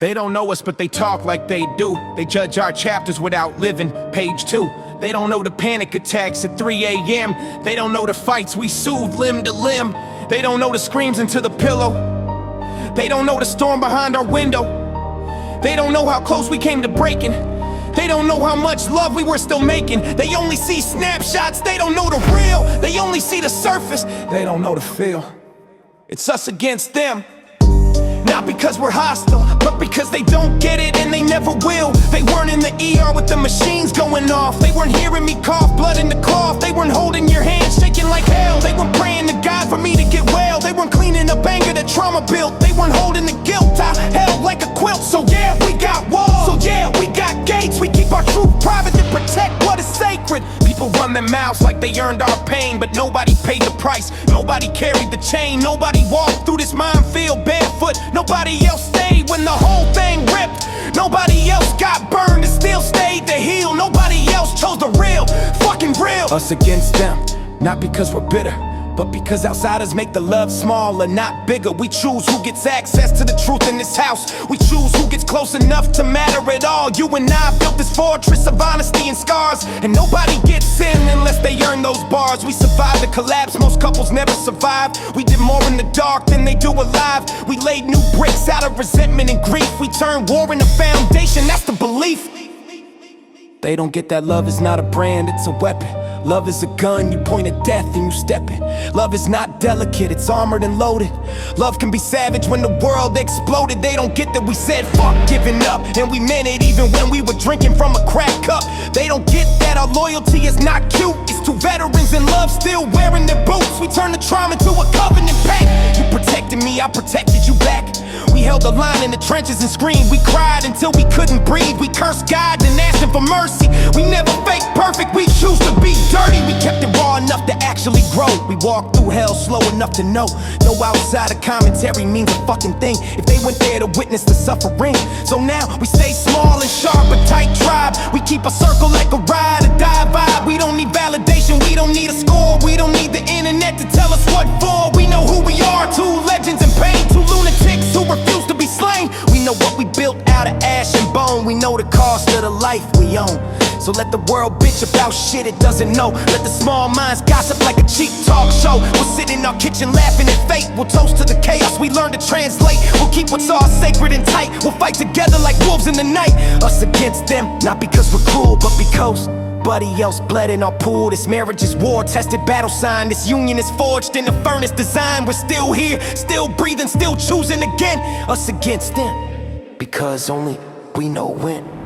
They don't know us, but they talk like they do. They judge our chapters without living. Page 2. They don't know the panic attacks at 3 a.m. They don't know the fights we soothe limb to limb. They don't know the screams into the pillow. They don't know the storm behind our window. They don't know how close we came to breaking. They don't know how much love we were still making. They only see snapshots, they don't know the real. They only see the surface, they don't know the feel. It's us against them. Not because we're hostile, but because they don't get it and they never will. They weren't in the ER with the machines going off. They weren't hearing me cough, blood in the cloth. They weren't holding your hand, shaking like hell. They weren't praying to God for me to get well. They weren't cleaning up anger that trauma built. They weren't holding the guilt I held like a quilt. So yeah, we got walls. So yeah, we got gates. We keep our truth private to protect what is sacred. People run their mouths like they earned our pain, but nobody paid the price. Nobody carried the chain. Nobody walked through this minefield barefoot. Nobody else stayed when the whole thing ripped. Nobody else got burned and still stayed to heal. Nobody else chose the real, fucking real. Us against them, not because we're bitter, but because outsiders make the love smaller, not bigger. We choose who gets access to the truth in this house. We choose who gets close enough to matter at all. You and I built this fortress of honesty and scars, and nobody gets in unless they earn those bars. We survived the collapse, most couples never survive. We did more in the dark than they do alive. We laid new bricks out of resentment and grief. We turned war into foundation, that's the belief. They don't get that love is not a brand, it's a weapon. Love is a gun, you point at death and you step in. Love is not delicate, it's armored and loaded. Love can be savage when the world exploded. They don't get that we said fuck giving up, and we meant it even when we were drinking from a crack cup. They don't get that our loyalty is not cute. It's two veterans in love still wearing their boots. We turned the trauma into a covenant pact. You protected me, I protected you back. We held the line in the trenches and screamed. We cried until we couldn't breathe. We cursed God and asked him for mercy. We never fake perfect, we choose to be dirty. We kept it raw enough to actually grow. We walked through hell slow enough to know no outside of commentary means a fucking thing if they went there to witness the suffering. So now we stay small and sharp, a tight tribe. We keep a circle like a ride or die vibe. We don't need validation, we don't need a score. We don't need the internet to tell us what for. We know who we are, two legends in pain, two lunatics who refuse to be slain. We know what we built out of ash and bone. We know the cost of the life we own. So let the world bitch about shit it doesn't know. Let the small minds gossip like a cheap talk show. We'll sit in our kitchen laughing at fate. We'll toast to the chaos we learn to translate. We'll keep what's all sacred and tight. We'll fight together like wolves in the night. Us against them, not because we're cruel, but because somebody else bled in our pool. This marriage is war-tested battle sign. This union is forged in the furnace design. We're still here, still breathing, still choosing again. Us against them, because only we know when.